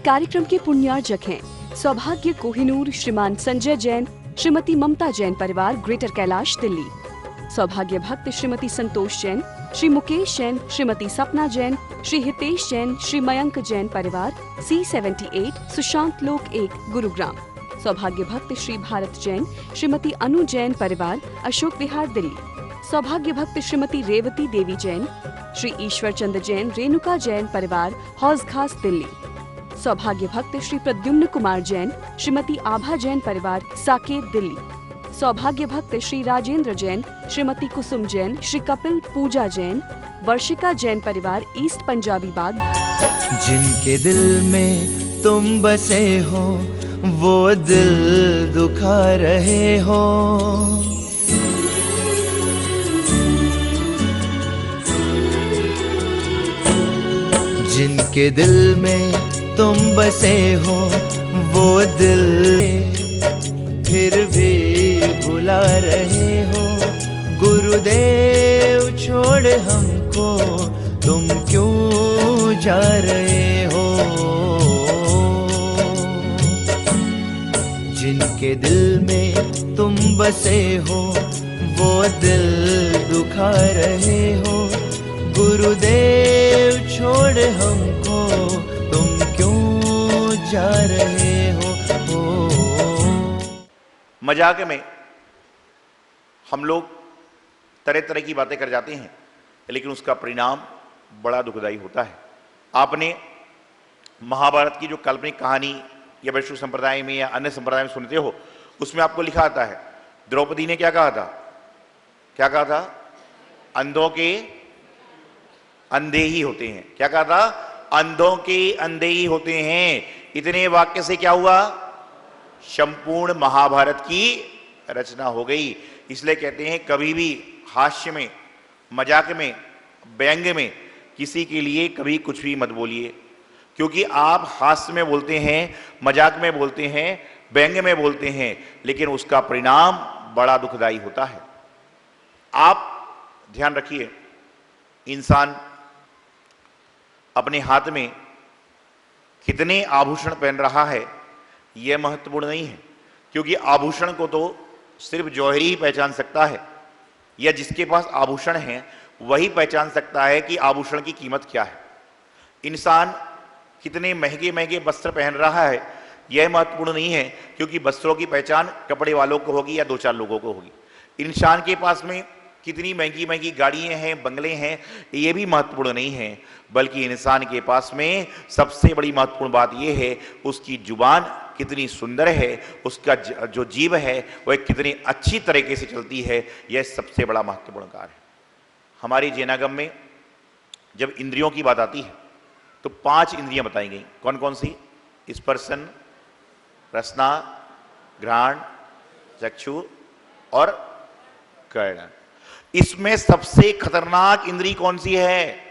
कार्यक्रम के पुण्यार्जक हैं सौभाग्य कोहिनूर, श्रीमान संजय जैन, श्रीमती ममता जैन परिवार, ग्रेटर कैलाश, दिल्ली। सौभाग्य भक्त श्रीमती संतोष जैन, श्री मुकेश जैन, श्रीमती सपना जैन, श्री हितेश जैन, श्री मयंक जैन परिवार, C78, सुशांत लोक 1, गुरुग्राम। सौभाग्य भक्त श्री भारत जैन, श्रीमती अनु जैन परिवार, अशोक विहार, दिल्ली। सौभाग्य भक्त श्रीमती रेवती देवी जैन, श्री ईश्वर चंद्र जैन, रेणुका जैन परिवार, हौज खास, दिल्ली। सौभाग्य भक्त श्री प्रद्युम्न कुमार जैन, श्रीमती आभा जैन परिवार, साकेत, दिल्ली। सौभाग्य भक्त श्री राजेंद्र जैन, श्रीमती कुसुम जैन, श्री कपिल पूजा जैन, वर्षिका जैन परिवार, ईस्ट पंजाबी बाग। जिनके दिल में तुम बसे हो वो दिल दुखा रहे हो, जिनके दिल में तुम बसे हो वो दिल फिर भी भुला रहे हो। गुरुदेव छोड़ हमको तुम क्यों जा रहे हो। जिनके दिल में तुम बसे हो वो दिल दुखा रहे हो। गुरुदेव छोड़ हमको तुम क्यों जा रहे हो। मजाक में हम लोग तरह तरह की बातें कर जाते हैं, लेकिन उसका परिणाम बड़ा दुखदाई होता है। आपने महाभारत की जो काल्पनिक कहानी या वैष्णव संप्रदाय में या अन्य संप्रदाय में सुनते हो, उसमें आपको लिखा आता है द्रौपदी ने क्या कहा था, क्या कहा था, अंधों के अंधे ही होते हैं। क्या कहा था, अंधों के अंधे ही होते हैं। इतने वाक्य से क्या हुआ, संपूर्ण महाभारत की रचना हो गई। इसलिए कहते हैं कभी भी हास्य में, मजाक में, व्यंग में किसी के लिए कभी कुछ भी मत बोलिए, क्योंकि आप हास्य में बोलते हैं, मजाक में बोलते हैं, व्यंग में बोलते हैं, लेकिन उसका परिणाम बड़ा दुखदाई होता है। आप ध्यान रखिए, इंसान अपने हाथ में कितने आभूषण पहन रहा है यह महत्वपूर्ण नहीं है, क्योंकि आभूषण को तो सिर्फ जौहरी ही पहचान सकता है, या जिसके पास आभूषण है वही पहचान सकता है कि आभूषण की कीमत क्या है। इंसान कितने महंगे महंगे वस्त्र पहन रहा है यह महत्वपूर्ण नहीं है, क्योंकि वस्त्रों की पहचान कपड़े वालों को होगी या दो चार लोगों को होगी। इंसान के पास में कितनी महंगी महंगी गाड़ियां हैं, बंगले हैं, ये भी महत्वपूर्ण नहीं है, बल्कि इंसान के पास में सबसे बड़ी महत्वपूर्ण बात यह है उसकी जुबान कितनी सुंदर है, उसका जो जीव है वह कितनी अच्छी तरीके से चलती है, यह सबसे बड़ा महत्वपूर्ण कार्य है। हमारे जैनागम में जब इंद्रियों की बात आती है तो 5 इंद्रियां बताई गई। कौन कौन सी? स्पर्शन, रसना, घ्राण, चक्षु और कर्ण। इसमें सबसे खतरनाक इंद्री कौन सी है?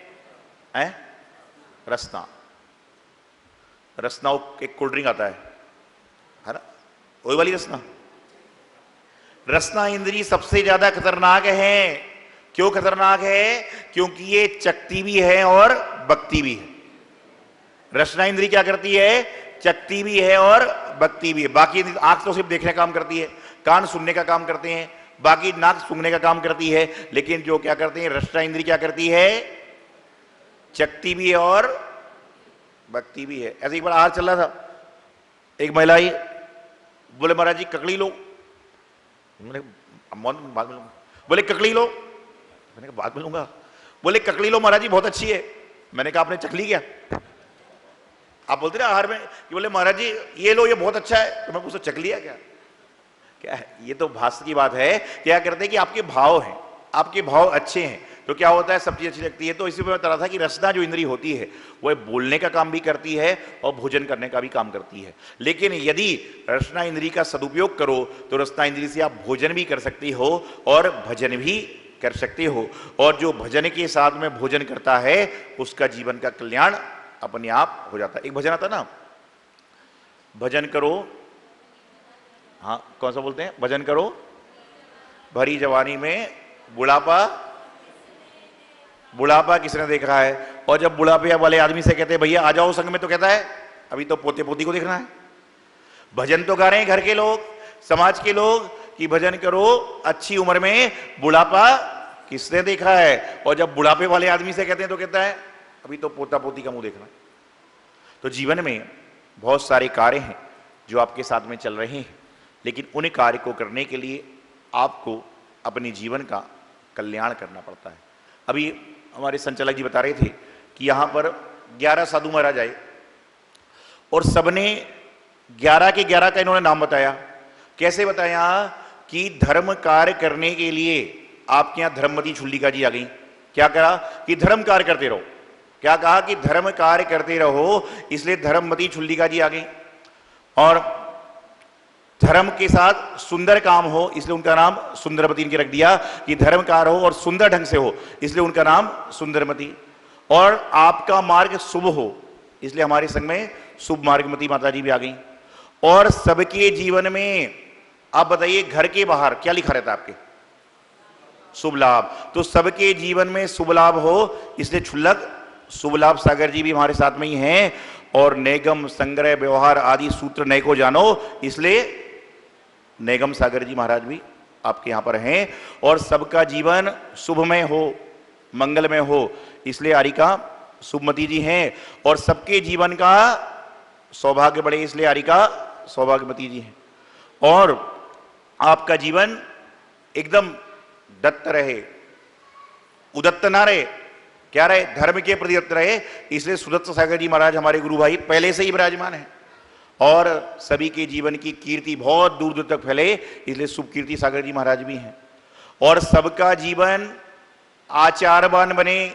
रसना। रसना एक कोल्ड ड्रिंक आता है ना, वही वाली रसना। रसना इंद्री सबसे ज्यादा खतरनाक है। क्यों खतरनाक है? क्योंकि ये चखती भी है और बकती भी है। रसना इंद्री क्या करती है? चखती भी है और बकती भी है। बाकी आंख तो सिर्फ देखने का काम करती है, कान सुनने का काम करते हैं, बाकी नाक सूंघने का काम करती है, लेकिन जो क्या करते हैं, रसना इंद्री क्या करती है? चखती भी है और बकती भी है। ऐसे एक बार आहार चल रहा था, एक महिला आई, बोले महाराज जी ककड़ी लो। मैंने बाद में लूंगा। बोले ककड़ी लो। मैंने कहा बाद में लूंगा। बोले ककड़ी लो महाराज जी, बहुत अच्छी है। मैंने कहा आपने चख ली क्या? आप बोलते ना आहार में कि बोले महाराज जी ये लो, ये बहुत अच्छा है, तो मैं पूछा चख लिया क्या? क्या है? ये तो भाष्य की बात है। क्या करते हैं कि आपके भाव हैं, आपके भाव अच्छे हैं तो क्या होता है, सब चीज अच्छी लगती है। तो इसी पर बता रहा था कि रसना जो इंद्री होती है वह बोलने का काम भी करती है और भोजन करने का भी काम करती है। लेकिन यदि रसना इंद्री का सदुपयोग करो तो रसना इंद्री से आप भोजन भी कर सकती हो और भजन भी कर सकते हो। और जो भजन के साथ में भोजन करता है उसका जीवन का कल्याण अपने आप हो जाता है। एक भजन आता ना, भजन करो, हाँ कौन सा बोलते हैं, भजन करो भरी जवानी में बुढ़ापा। बुढ़ापा किसने देख रहा है? और जब बुढ़ापे वाले आदमी से कहते हैं भैया आ जाओ संग में, तो कहता है अभी तो पोते पोती को देखना है। भजन तो गा रहे हैं घर के लोग, समाज के लोग कि भजन करो, अच्छी उम्र में बुढ़ापा किसने देखा है। और जब बुढ़ापे वाले आदमी से कहते हैं तो कहता है अभी तो पोता पोती का मुंह देखना है। तो जीवन में बहुत सारे कार्य हैं जो आपके साथ में चल रहे हैं, लेकिन उन कार्य को करने के लिए आपको अपने जीवन का कल्याण करना पड़ता है। अभी हमारे संचालक जी बता रहे थे कि यहां पर 11 साधु महाराज आए और सबने 11 के 11 का इन्होंने नाम बताया। कैसे बताया कि धर्म कार्य करने के लिए आपके यहां धर्ममती छुल्लिका जी आ गई। क्या कहा कि धर्म कार्य करते रहो। क्या कहा कि धर्म कार्य करते रहो, इसलिए धर्ममती छुल्लिका जी आ गई। और धर्म के साथ सुंदर काम हो, इसलिए उनका नाम सुंदरमती इनके रख दिया कि धर्म कार्य हो और सुंदर ढंग से हो, इसलिए उनका नाम सुंदरमती। और आपका मार्ग शुभ हो, इसलिए हमारे संग में शुभ मार्गमती माता जी भी आ गई। और सबके जीवन में आप बताइए घर के बाहर क्या लिखा रहता है आपके? शुभ लाभ। तो सबके जीवन में शुभ लाभ हो, इसलिए क्षुल्लक शुभ लाभ सागर जी भी हमारे साथ में ही हैं। और नेगम संग्रह व्यवहार आदि सूत्र नए को जानो, इसलिए नेगम सागर जी महाराज भी आपके यहां पर हैं। और सबका जीवन शुभमय हो, मंगलमय हो, इसलिए आरिका शुभमती जी हैं। और सबके जीवन का सौभाग्य बढ़े, इसलिए आरिका सौभाग्यमती जी हैं। और आपका जीवन एकदम दत्त रहे, उदत्त ना रहे, क्या रहे? धर्म के प्रति दत्त रहे, इसलिए सुदत्त सागर जी महाराज हमारे गुरु भाई पहले से ही विराजमान है। और सभी के जीवन की कीर्ति बहुत दूर दूर तक फैले, इसलिए शुभ कीर्ति सागर जी महाराज भी हैं। और सबका जीवन आचारवान बने,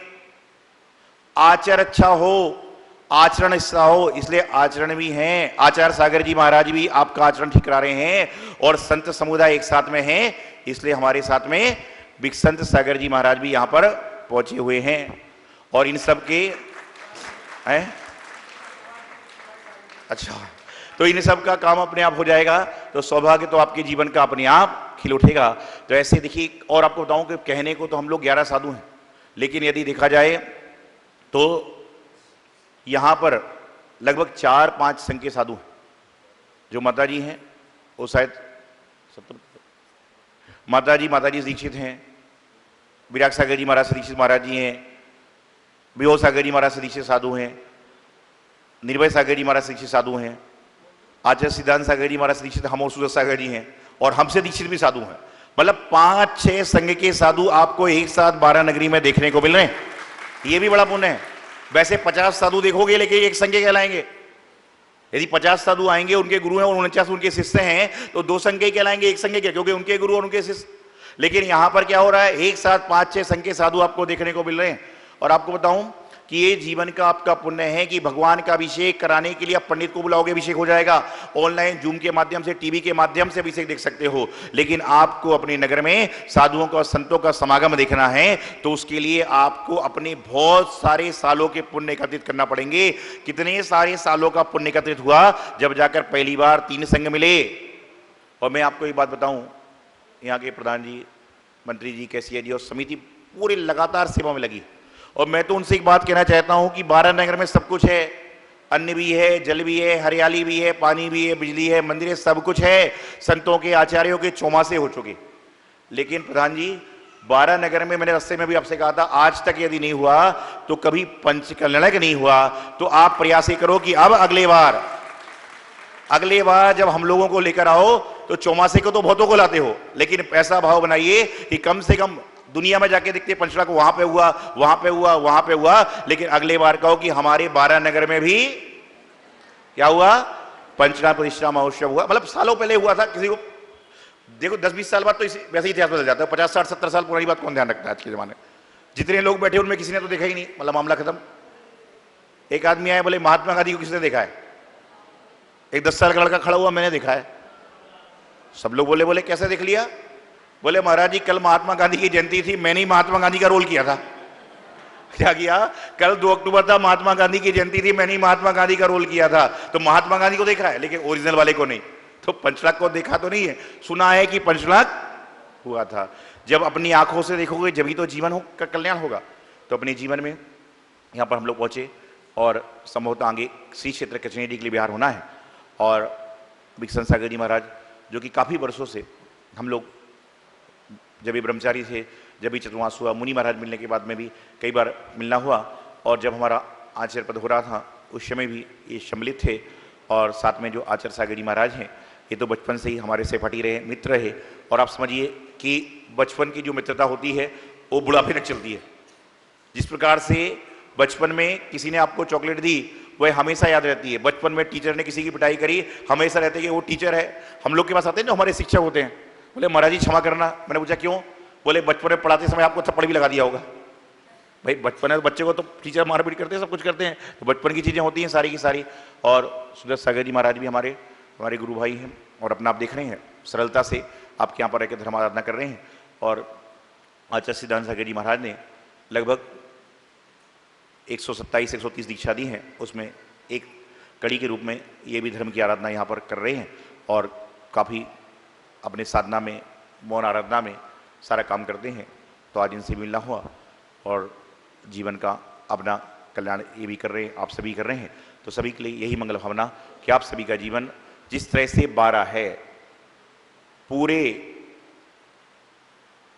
आचर अच्छा हो, आचरण अच्छा हो, इसलिए आचरण भी हैं। आचार सागर जी महाराज भी आपका आचरण ठीक करा रहे हैं। और संत समुदाय एक साथ में है, इसलिए हमारे साथ में विकसंत सागर जी महाराज भी यहां पर पहुंचे हुए हैं। और इन सब के हैं, अच्छा, तो इन सब का काम अपने आप हो जाएगा, तो सौभाग्य तो आपके जीवन का अपने आप खिल उठेगा। तो ऐसे देखिए, और आपको बताऊं कि कहने को तो हम लोग 11 साधु हैं, लेकिन यदि देखा जाए तो यहां पर लगभग 4-5 संघ के साधु हैं। जो माता जी हैं वो शायद 70 माता जी दीक्षित हैं, विराग सागर जी महाराज से दीक्षित महाराज जी हैं, विभो सागर जी महाराज से दीक्षित साधु हैं, निर्भय सागर जी महाराज से दीक्षित साधु हैं, आचार्य सिद्धांत सागर जी महाराज से दीक्षित हम और सुदत्त सागर जी हैं, और हमसे दीक्षित भी साधु हैं। मतलब 5-6 संघ के साधु आपको एक साथ 12 नगरी में देखने को मिल रहे हैं। ये भी बड़ा पुण्य है। वैसे 50 साधु देखोगे लेकिन एक संघ के कहलाएंगे। यदि 50 साधु आएंगे, उनके गुरु हैं और 49 उनके शिष्य हैं, तो 2 संघ के कहलाएंगे, एक संघ के, क्योंकि उनके गुरु और उनके शिष्य। लेकिन यहां पर क्या हो रहा है, एक साथ 5-6 संघ के साधु आपको देखने को मिल रहे हैं। और आपको बताऊं कि ये जीवन का आपका पुण्य है कि भगवान का अभिषेक कराने के लिए आप पंडित को बुलाओगे, अभिषेक हो जाएगा। ऑनलाइन जूम के माध्यम से, टीवी के माध्यम से अभिषेक देख सकते हो। लेकिन आपको अपने नगर में साधुओं का, संतों का समागम देखना है, तो उसके लिए आपको अपने बहुत सारे सालों के पुण्य एकत्रित करना पड़ेंगे। कितने सारे सालों का पुण्य एकत्रित हुआ जब जाकर पहली बार 3 संघ मिले। और मैं आपको एक बात बताऊं, यहाँ के प्रधान जी, मंत्री जी, कैसिया जी और समिति पूरे लगातार सेवा में लगी। और मैं तो उनसे एक बात कहना चाहता हूं कि 12 नगर में सब कुछ है, अन्न भी है, जल भी है, हरियाली भी है, पानी भी है, बिजली है, मंदिर है, सब कुछ है। संतों के, आचार्यों के चौमासे हो चुके। लेकिन प्रधान जी 12 नगर में, मैंने रस्ते में भी आपसे कहा था, आज तक यदि नहीं हुआ तो कभी पंचकल्याणक नहीं हुआ। तो आप प्रयास करो कि अब अगले बार जब हम लोगों को लेकर आओ तो चौमासे को तो बहुतों को लाते हो, लेकिन ऐसा भाव बनाइए कि कम से कम दुनिया में जाके देखते पंचला को वहां पे हुआ, वहां पे हुआ, वहां पे हुआ, लेकिन अगले बार कहो कि हमारे 12 नगर में भी क्या हुआ, पंचला प्रतिष्ठा महोत्सव हुआ। मतलब सालों पहले हुआ था, किसी को देखो 10-20 साल बाद तो वैसे ही इतिहास बदल जाता है। 50, 60, 70 साल पुरानी बात कौन ध्यान रखता है आज के जमाने में? जितने लोग बैठे उनमें किसी ने तो देखा ही नहीं, मतलब मामला खत्म। एक आदमी आया, बोले महात्मा गांधी को किसने देखा है? एक 10 साल का लड़का खड़ा हुआ, मैंने देखा है। सब लोग बोले कैसे देख लिया? बोले महाराज जी कल महात्मा गांधी की जयंती थी, मैंने ही महात्मा गांधी का रोल किया था। क्या किया? कल 2 अक्टूबर था, महात्मा गांधी की जयंती थी, मैंने ही महात्मा गांधी का रोल किया था। तो महात्मा गांधी को देखा है, लेकिन ओरिजिनल वाले को नहीं। तो पंचलाक को देखा तो नहीं है, सुना है कि पंचलाक हुआ था। जब अपनी आंखों से देखोगे जब ही तो जीवन का कल्याण होगा। तो अपने जीवन में यहां पर हम लोग पहुंचे और संभवतः आगे श्री क्षेत्र कचनेरी के लिए बिहार होना है। और विकसन सागर जी महाराज जो कि काफ़ी वर्षों से हम लोग जब भी ब्रह्मचारी थे, जब भी चतुर्मास हुआ, मुनि महाराज मिलने के बाद में भी कई बार मिलना हुआ, और जब हमारा आचार्य पद हो रहा था उस समय भी ये सम्मिलित थे। और साथ में जो आचार्य सागर जी महाराज हैं ये तो बचपन से ही हमारे से फटी रहे, मित्र रहे। और आप समझिए कि बचपन की जो मित्रता होती है वो बुढ़ापे तक चलती है। जिस प्रकार से बचपन में किसी ने आपको चॉकलेट दी वह हमेशा याद रहती है। बचपन में टीचर ने किसी की पिटाई करी, हमेशा रहते कि वो टीचर है। हम लोग के पास आते हैं जो हमारे शिक्षक होते हैं, बोले महाराज जी क्षमा करना। मैंने पूछा क्यों? बोले बचपन में पढ़ाते समय आपको थप्पड़ भी लगा दिया होगा। भाई बचपन है, बच्चे को तो टीचर मारपीट करते हैं, सब कुछ करते हैं, तो बचपन की चीज़ें होती हैं सारी की सारी। और सुदर्शन सागर जी महाराज भी हमारे गुरु भाई हैं, और अपना आप देख रहे हैं सरलता से आपके यहाँ पर रहकर धर्म आराधना कर रहे हैं। और आचार्य सिद्धांत सागर जी महाराज ने लगभग 127-130 दीक्षा दी हैं, उसमें एक कड़ी के रूप में ये भी धर्म की आराधना यहाँ पर कर रहे हैं। और काफ़ी अपने साधना में, मौन आराधना में सारा काम करते हैं। तो आज इनसे मिलना हुआ और जीवन का अपना कल्याण ये भी कर रहे हैं, आप सभी कर रहे हैं। तो सभी के लिए यही मंगल भावना कि आप सभी का जीवन जिस तरह से 12 है, पूरे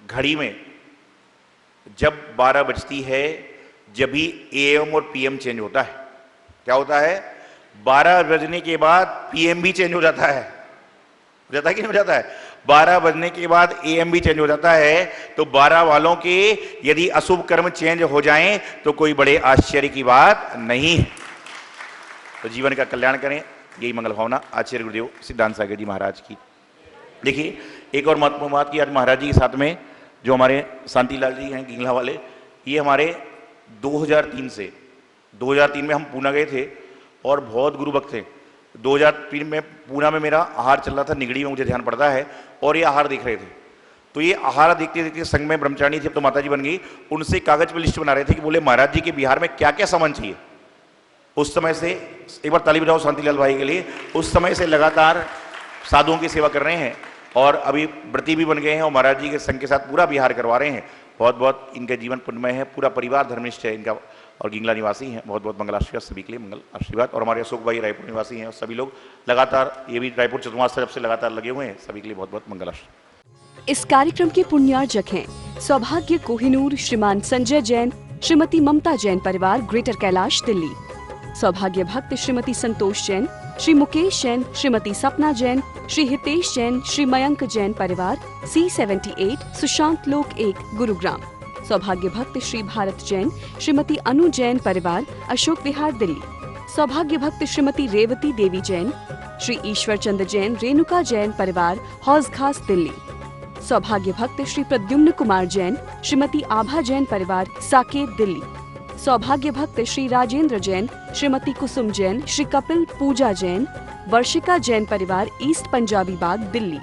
घड़ी में जब 12 बजती है जब भी AM और PM चेंज होता है। क्या होता है? 12 बजने के बाद PM भी चेंज हो जाता है। हो जाता है कि नहीं हो जाता है? 12 बजने के बाद AM भी चेंज हो जाता है। तो 12 वालों के यदि अशुभ कर्म चेंज हो जाएं तो कोई बड़े आश्चर्य की बात नहीं है। तो जीवन का कल्याण करें, यही मंगल भावना आचार्य गुरुदेव सिद्धांत सागर जी महाराज की। देखिए एक और महत्वपूर्ण बात की, आज महाराज जी के साथ में जो हमारे शांतिलाल जी हैं गिंगला वाले, ये हमारे 2003 में हम पूना गए थे और बहुत गुरु भक्त थे। 2003 में पूना में मेरा आहार चल रहा था, निगड़ी में मुझे ध्यान पड़ता है, और ये आहार देख रहे थे। तो ये आहार देखते देखते संघ में ब्रह्मचारिणी थी, अब तो माता जी बन गई, उनसे कागज पर लिस्ट बना रहे थे कि बोले महाराज जी के बिहार में क्या क्या सामान चाहिए। उस समय से, एक बार ताली बजाओ शांतिलाल भाई के लिए, उस समय से लगातार साधुओं की सेवा कर रहे हैं और अभी व्रती भी बन गए हैं और महाराज जी के संघ के साथ पूरा बिहार करवा रहे हैं। बहुत बहुत इनका जीवन पुण्यमय है, पूरा परिवार धर्मनिष्ठ है इनका और गिंगला निवासी हैं। बहुत बहुत मंगल आशीर्वाद सभी के लिए, मंगल आशीर्वाद। और हमारे अशोक भाई रायपुर निवासी हैं और सभी लोग लगातार, ये भी रायपुर चतुर्मास तरफ से लगातार लगे हुए हैं, सभी के लिए बहुत बहुत मंगल आशीर्वाद। इस कार्यक्रम के पुण्यार्जक हैं सौभाग्य कोहिनूर श्रीमान संजय जैन, श्रीमती ममता जैन परिवार, ग्रेटर कैलाश दिल्ली। सौभाग्य भक्त श्रीमती संतोष जैन, श्री मुकेश जैन, श्रीमती सपना जैन, श्री हितेश जैन, श्री मयंक जैन परिवार, C78 सुशांत लोक 1 गुरुग्राम। सौभाग्य भक्त श्री भारत जैन, श्रीमती अनु जैन परिवार, अशोक विहार दिल्ली। सौभाग्य भक्त श्रीमती रेवती देवी जैन, श्री ईश्वर चंद्र जैन, रेणुका जैन परिवार, हौज खास दिल्ली। सौभाग्य भक्त श्री प्रद्युम्न कुमार जैन, श्रीमती आभा जैन परिवार, साकेत दिल्ली। सौभाग्य भक्त श्री राजेंद्र जैन, श्रीमती कुसुम जैन, श्री कपिल पूजा जैन, वर्षिका जैन परिवार, ईस्ट पंजाबी बाग दिल्ली।